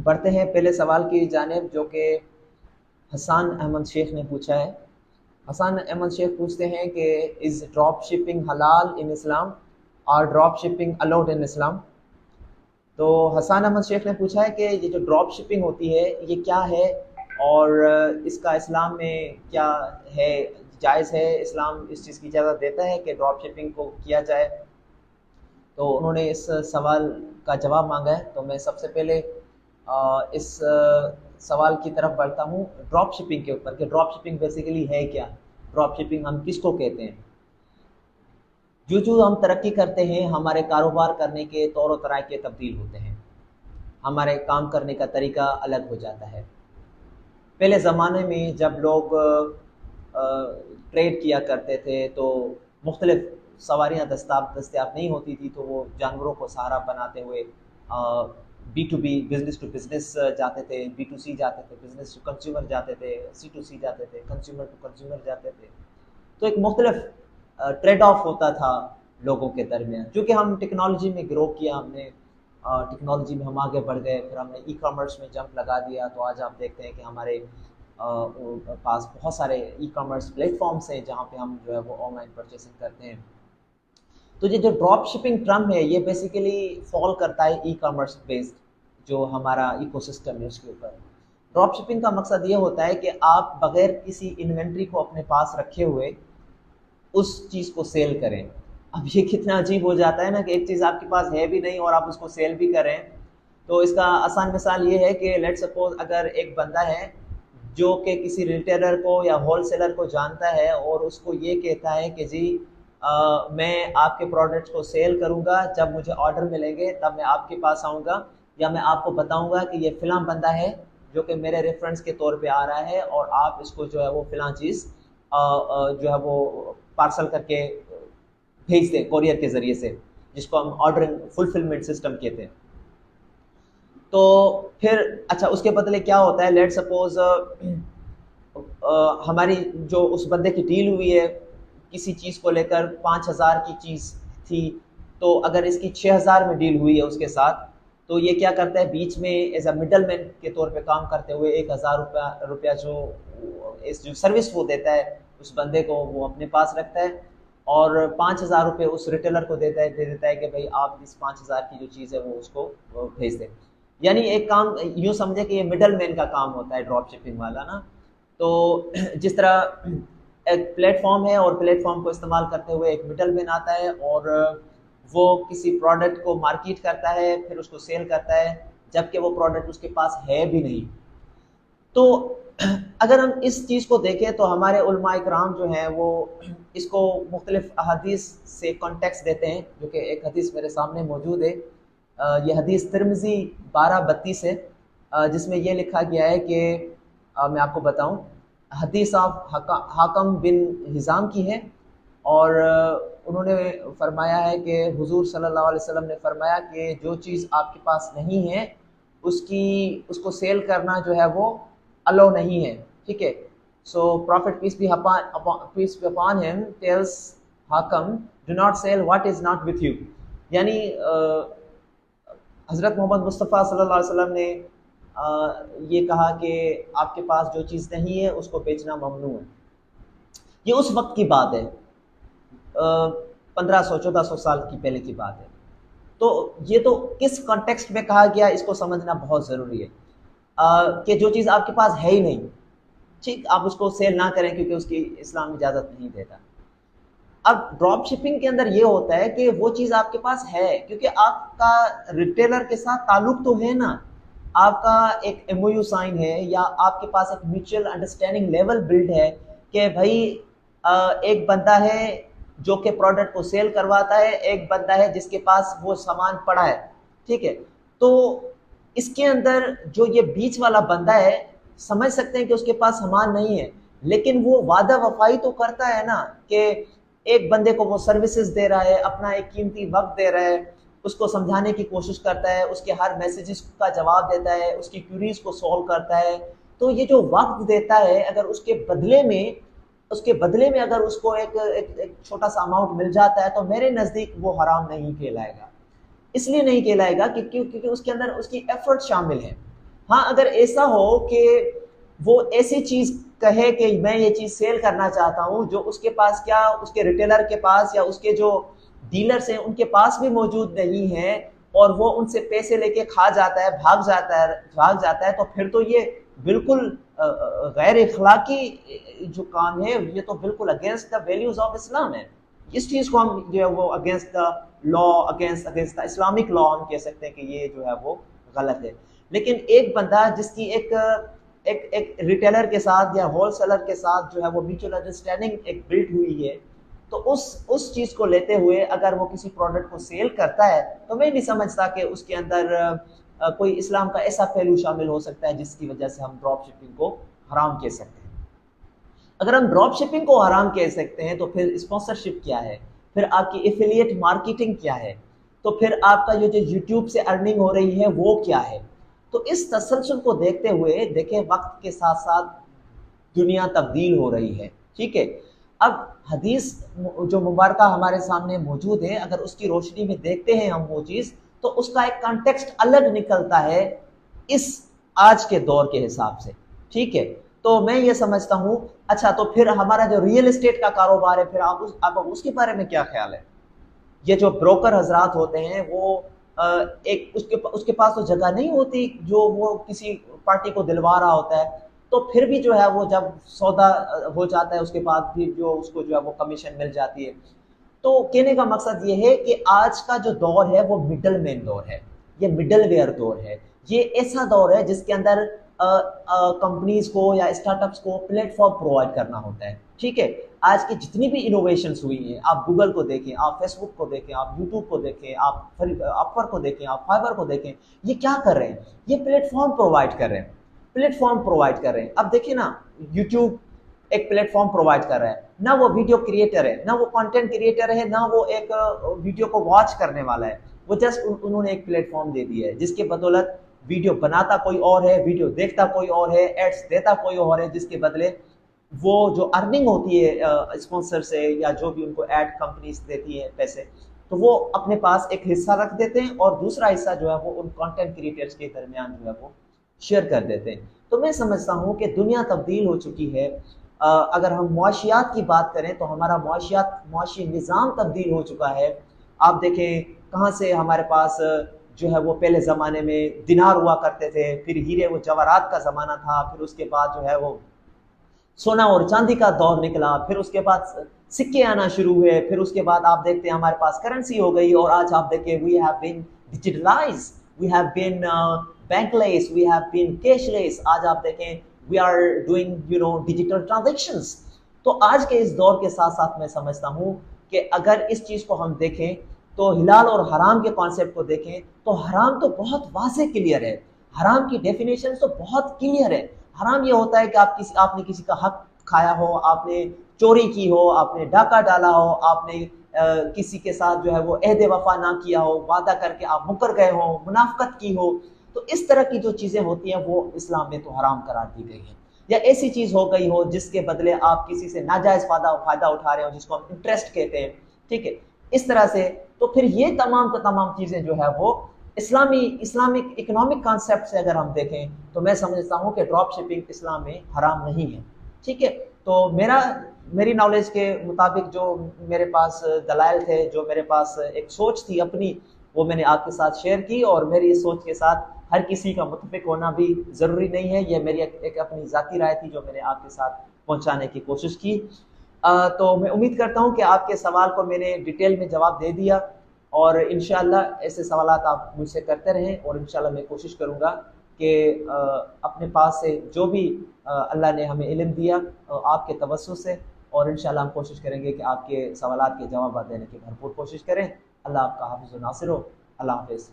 بڑھتے ہیں پہلے سوال کی جانب جو کہ حسان احمد شیخ نے پوچھا ہے۔ حسان احمد شیخ پوچھتے ہیں کہ از ڈراپ شپنگ حلال ان اسلام اور ڈراپ شپنگ الاؤڈ ان اسلام؟ تو حسان احمد شیخ نے پوچھا ہے کہ یہ جو ڈراپ شپنگ ہوتی ہے یہ کیا ہے اور اس کا اسلام میں کیا ہے، جائز ہے، اسلام اس چیز کی اجازت دیتا ہے کہ ڈراپ شپنگ کو کیا جائے؟ تو انہوں نے اس سوال کا جواب مانگا ہے، تو میں سب سے پہلے اس سوال کی طرف بڑھتا ہوں ڈراپ شپنگ کے اوپر کہ ڈراپ شپنگ بیسیکلی ہے کیا، ڈراپ شپنگ ہم کس کو کہتے ہیں۔ جو ہم ترقی کرتے ہیں ہمارے کاروبار کرنے کے طور و طریقے تبدیل ہوتے ہیں، ہمارے کام کرنے کا طریقہ الگ ہو جاتا ہے۔ پہلے زمانے میں جب لوگ ٹریڈ کیا کرتے تھے تو مختلف سواریاں دستیاب نہیں ہوتی تھی، تو وہ جانوروں کو سہارا بناتے ہوئے B to B, business to business جاتے تھے، بی ٹو سی جاتے تھے، بزنس ٹو کنزیومر جاتے تھے، سی ٹو سی جاتے تھے، کنزیومر ٹو کنزیومر جاتے تھے۔ تو ایک مختلف ٹریڈ آف ہوتا تھا لوگوں کے درمیان۔ چونکہ ہم ٹیکنالوجی میں گرو کیا، ہم نے ٹیکنالوجی میں ہم آگے بڑھ گئے، پھر ہم نے ای کامرس میں جمپ لگا دیا، تو آج آپ دیکھتے ہیں کہ ہمارے پاس بہت سارے ای کامرس پلیٹ فارمس ہیں جہاں پہ ہم جو ہے وہ آن لائن پرچیسنگ کرتے ہیں۔ تو یہ جو ڈراپ شپنگ ٹرم ہے یہ بیسیکلی فال کرتا ہے ای کامرس بیسڈ جو ہمارا ایکو سسٹم ہے اس کے اوپر۔ ڈراپ شپنگ کا مقصد یہ ہوتا ہے کہ آپ بغیر کسی انوینٹری کو اپنے پاس رکھے ہوئے اس چیز کو سیل کریں۔ اب یہ کتنا عجیب ہو جاتا ہے نا کہ ایک چیز آپ کے پاس ہے بھی نہیں اور آپ اس کو سیل بھی کریں۔ تو اس کا آسان مثال یہ ہے کہ لیٹ سپوز اگر ایک بندہ ہے جو کہ کسی ریٹیلر کو یا ہول سیلر کو جانتا ہے اور اس کو یہ کہتا ہے کہ جی میں آپ کے پروڈکٹس کو سیل کروں گا، جب مجھے آرڈر ملیں گے تب میں آپ کے پاس آؤں گا، یا میں آپ کو بتاؤں گا کہ یہ فلاں بندہ ہے جو کہ میرے ریفرنس کے طور پہ آ رہا ہے اور آپ اس کو جو ہے وہ فلاں چیز جو ہے وہ پارسل کر کے بھیج دیں کوریئر کے ذریعے سے، جس کو ہم آرڈرنگ فلفلمنٹ سسٹم کہتے ہیں۔ تو پھر اچھا اس کے بدلے کیا ہوتا ہے، لیٹ سپوز ہماری جو اس بندے کی ڈیل ہوئی ہے کسی چیز کو لے کر 5,000 کی چیز تھی، تو اگر اس کی 6,000 میں ڈیل ہوئی ہے اس کے ساتھ، تو یہ کیا کرتا ہے بیچ میں ایز اے مڈل مین کے طور پہ کام کرتے ہوئے 1,000 روپیہ جو سروس وہ دیتا ہے اس بندے کو وہ اپنے پاس رکھتا ہے، اور 5,000 روپے اس ریٹیلر کو دے دیتا ہے کہ بھائی آپ اس 5,000 کی جو چیز ہے وہ اس کو بھیج دیں۔ یعنی ایک کام یوں سمجھے کہ یہ مڈل مین کا کام ہوتا ہے ڈراپ شپنگ والا نا۔ تو جس طرح ایک پلیٹ فارم ہے اور پلیٹ فارم کو استعمال کرتے ہوئے ایک مڈل مین آتا ہے اور وہ کسی پروڈکٹ کو مارکیٹ کرتا ہے، پھر اس کو سیل کرتا ہے، جبکہ وہ پروڈکٹ اس کے پاس ہے بھی نہیں۔ تو اگر ہم اس چیز کو دیکھیں تو ہمارے علماء کرام جو ہیں وہ اس کو مختلف احادیث سے کانٹیکس دیتے ہیں، جو کہ ایک حدیث میرے سامنے موجود ہے، یہ حدیث ترمذی 1232 ہے، جس میں یہ لکھا گیا ہے کہ میں آپ کو بتاؤں، حدیث آپ حاکم بن حزام کی ہے، اور انہوں نے فرمایا ہے کہ حضور صلی اللہ علیہ وسلم نے فرمایا کہ جو چیز آپ کے پاس نہیں ہے اس کو سیل کرنا جو ہے وہ الاؤ نہیں ہے، ٹھیک ہے۔ سو پروفٹ پیس بی اپان ہم ٹیلز حاکم do not sell what is not with you, یعنی حضرت محمد مصطفیٰ صلی اللہ علیہ وسلم نے یہ کہا کہ آپ کے پاس جو چیز نہیں ہے اس کو بیچنا ممنوع ہے۔ یہ اس وقت کی بات ہے، 1500-1400 سال کی پہلے کی بات ہے۔ تو یہ تو کس کانٹیکسٹ میں کہا گیا اس کو سمجھنا بہت ضروری ہے، کہ جو چیز آپ کے پاس ہے ہی نہیں، ٹھیک، آپ اس کو سیل نہ کریں کیونکہ اس کی اسلام اجازت نہیں دیتا۔ اب ڈراپ شپنگ کے اندر یہ ہوتا ہے کہ وہ چیز آپ کے پاس ہے، کیونکہ آپ کا ریٹیلر کے ساتھ تعلق تو ہے نا، آپ کا ایک ایم او یو سائن ہے، یا آپ کے پاس ایک میوچل انڈرسٹینڈنگ لیول بلڈ ہے کہ بھائی ایک بندہ ہے جو کہ پروڈکٹ کو سیل کرواتا ہے، ایک بندہ ہے جس کے پاس وہ سامان پڑا ہے، ٹھیک ہے۔ تو اس کے اندر جو یہ بیچ والا بندہ ہے، سمجھ سکتے ہیں کہ اس کے پاس سامان نہیں ہے، لیکن وہ وعدہ وفائی تو کرتا ہے نا، کہ ایک بندے کو وہ سروسز دے رہا ہے، اپنا ایک قیمتی وقت دے رہا ہے، اس کو سمجھانے کی کوشش کرتا ہے، اس کے ہر میسیجز کا جواب دیتا ہے، اس کی کیوریز کو سولو کرتا ہے۔ تو یہ جو وقت دیتا ہے، اگر اس کے بدلے میں اگر اس کو ایک چھوٹا سا اماؤنٹ مل جاتا ہے تو میرے نزدیک وہ حرام نہیں کہلائے گا۔ اس لیے نہیں کہلائے گا کیونکہ اس کے اندر اس کی ایفرٹ شامل ہے۔ ہاں اگر ایسا ہو کہ وہ ایسی چیز کہے کہ میں یہ چیز سیل کرنا چاہتا ہوں جو اس کے پاس کیا اس کے ریٹیلر کے پاس یا اس کے جو ڈیلرز ہیں ان کے پاس بھی موجود نہیں ہے، اور وہ ان سے پیسے لے کے کھا جاتا ہے، بھاگ جاتا ہے، تو پھر تو یہ بالکل غیر اخلاقی جو کام ہے، یہ تو بالکل اگینسٹ دا ویلیوز آف اسلام ہے. اس چیز کو ہم جو ہے وہ against the law, against the Islamic law ہم کہہ سکتے ہیں کہ یہ جو ہے وہ غلط ہے. لیکن ایک بندہ جس کی ایک ریٹیلر کے ساتھ یا ہول سیلر کے ساتھ جو ہے وہ میوچل انڈرسٹینڈنگ ایک بلڈ ہوئی ہے، تو اس چیز کو لیتے ہوئے اگر وہ کسی پروڈکٹ کو سیل کرتا ہے تو میں نہیں سمجھتا کہ اس کے اندر کوئی اسلام کا ایسا پہلو شامل ہو سکتا ہے جس کی وجہ سے ہم ڈراپ شپنگ کو حرام کہہ سکتے ہیں. اگر ہم ڈراپ شپنگ کو حرام کہہ سکتے ہیں تو پھر اسپانسرشپ کیا ہے، پھر آپ کی ایفیلیٹ مارکیٹنگ کیا ہے، تو پھر آپ کا جو یوٹیوب سے ارننگ ہو رہی ہے وہ کیا ہے. تو اس تسلسل کو دیکھتے ہوئے دیکھیں وقت کے ساتھ ساتھ دنیا تبدیل ہو رہی ہے. ٹھیک ہے، اب حدیث جو مبارکہ ہمارے سامنے موجود ہے، اگر اس کی روشنی میں دیکھتے ہیں ہم وہ چیز، تو اس کا ایک کانٹیکسٹ الگ نکلتا ہے اس آج کے دور کے حساب سے. ٹھیک ہے، تو میں یہ سمجھتا ہوں. اچھا، تو پھر ہمارا جو ریئل اسٹیٹ کا کاروبار ہے، پھر آپ اس کے بارے میں کیا خیال ہے؟ یہ جو بروکر حضرات ہوتے ہیں وہ اس کے پاس تو جگہ نہیں ہوتی جو وہ کسی پارٹی کو دلوا رہا ہوتا ہے، تو پھر بھی جو ہے وہ جب سودا ہو جاتا ہے اس کے بعد بھی جو اس کو جو ہے وہ کمیشن مل جاتی ہے. تو کہنے کا مقصد یہ ہے کہ آج کا جو دور ہے وہ مڈل مین دور ہے، یہ مڈل ویئر دور ہے. یہ ایسا دور ہے جس کے اندر کمپنیز کو یا اسٹارٹ اپس کو پلیٹ فارم پرووائڈ کرنا ہوتا ہے. ٹھیک ہے، آج کی جتنی بھی انوویشنز ہوئی ہیں، آپ گوگل کو دیکھیں، آپ فیس بک کو دیکھیں، آپ یوٹیوب کو دیکھیں، آپ اپور کو دیکھیں، آپ فائبر کو دیکھیں، یہ کیا کر رہے ہیں؟ یہ پلیٹ فارم پرووائڈ کر رہے ہیں، اب دیکھیں نا، یوٹیوب ایک پلیٹ فارم پرووائڈ کر رہا ہے، نہ وہ ویڈیو کریٹر ہے، نہ وہ کنٹینٹ کریٹر ہے، نہ وہ ایک ویڈیو کو واچ کرنے والا ہے. وہ جسٹ انہوں نے ایک پلیٹ فارم دے دیا ہے جس کے بدولت ویڈیو بناتا کوئی اور ہے، ویڈیو دیکھتا کوئی اور ہے، ایڈس دیتا کوئی اور ہے، جس کے بدلے وہ جو ارننگ ہوتی ہے اسپانسر سے یا جو بھی ان کو ایڈ کمپنیز دیتی ہے پیسے، تو وہ اپنے پاس ایک حصہ رکھ دیتے ہیں اور دوسرا حصہ جو ہے وہ ان کانٹینٹ کریٹرز کے درمیان جو ہے وہ شیئر کر دیتے ہیں. تو میں سمجھتا ہوں کہ دنیا تبدیل ہو چکی ہے. اگر ہم معاشیات کی بات کریں تو ہمارا معاشی نظام تبدیل ہو چکا ہے. آپ دیکھیں کہاں سے ہمارے پاس جو ہے وہ پہلے زمانے میں دینار ہوا کرتے تھے، پھر ہیرے و جواہرات کا زمانہ تھا، پھر اس کے بعد جو ہے وہ سونا اور چاندی کا دور نکلا، پھر اس کے بعد سکے آنا شروع ہوئے، پھر اس کے بعد آپ دیکھتے ہیں ہمارے پاس کرنسی ہو گئی، اور آج آپ دیکھیں we have been digitalise, we have been bankless, we have been cashless. آج آپ دیکھیں we are doing digital transactions. تو آج کے اس دور کے ساتھ ساتھ میں سمجھتا ہوں کہ اگر اس چیز کو ہم دیکھیں تو حلال اور حرام کے کانسیپٹ کو دیکھیں تو حرام تو بہت واضح کلیئر ہے، حرام کی ڈیفینیشن تو بہت کلیئر ہے. حرام یہ ہوتا ہے کہ آپ نے کسی کا حق کھایا ہو، آپ نے چوری کی ہو، آپ نے ڈاکہ ڈالا ہو، آپ نے کسی کے ساتھ جو ہے وہ عہد وفا نہ کیا ہو، وعدہ کر کے آپ مکر گئے ہو، منافقت کی ہو. تو اس طرح کی جو چیزیں ہوتی ہیں وہ اسلام میں تو حرام قرار دی گئی ہیں. یا ایسی چیز ہو گئی ہو جس کے بدلے آپ کسی سے ناجائز فائدہ اٹھا رہے ہو، جس کو ہم انٹرسٹ کہتے ہیں. ٹھیک ہے، اس طرح سے تو پھر یہ تمام چیزیں جو ہے وہ اسلامک اکنامک کانسیپٹ سے اگر ہم دیکھیں تو میں سمجھتا ہوں کہ ڈراپ شپنگ اسلام میں حرام نہیں ہے. ٹھیک ہے، تو میری نالج کے مطابق جو میرے پاس دلائل تھے، جو میرے پاس ایک سوچ تھی اپنی، وہ میں نے آپ کے ساتھ شیئر کی. اور میری اس سوچ کے ساتھ ہر کسی کا متفق ہونا بھی ضروری نہیں ہے، یہ میری ایک اپنی ذاتی رائے تھی جو میں نے آپ کے ساتھ پہنچانے کی کوشش کی. تو میں امید کرتا ہوں کہ آپ کے سوال کو میں نے ڈیٹیل میں جواب دے دیا، اور انشاءاللہ ایسے سوالات آپ مجھ سے کرتے رہیں، اور انشاءاللہ میں کوشش کروں گا کہ اپنے پاس سے جو بھی اللہ نے ہمیں علم دیا آپ کے توسط سے، اور انشاءاللہ ہم کوشش کریں گے کہ آپ کے سوالات کے جوابات دینے کی بھرپور کوشش کریں. اللہ آپ کا حافظ و ناصر ہو. اللہ حافظ.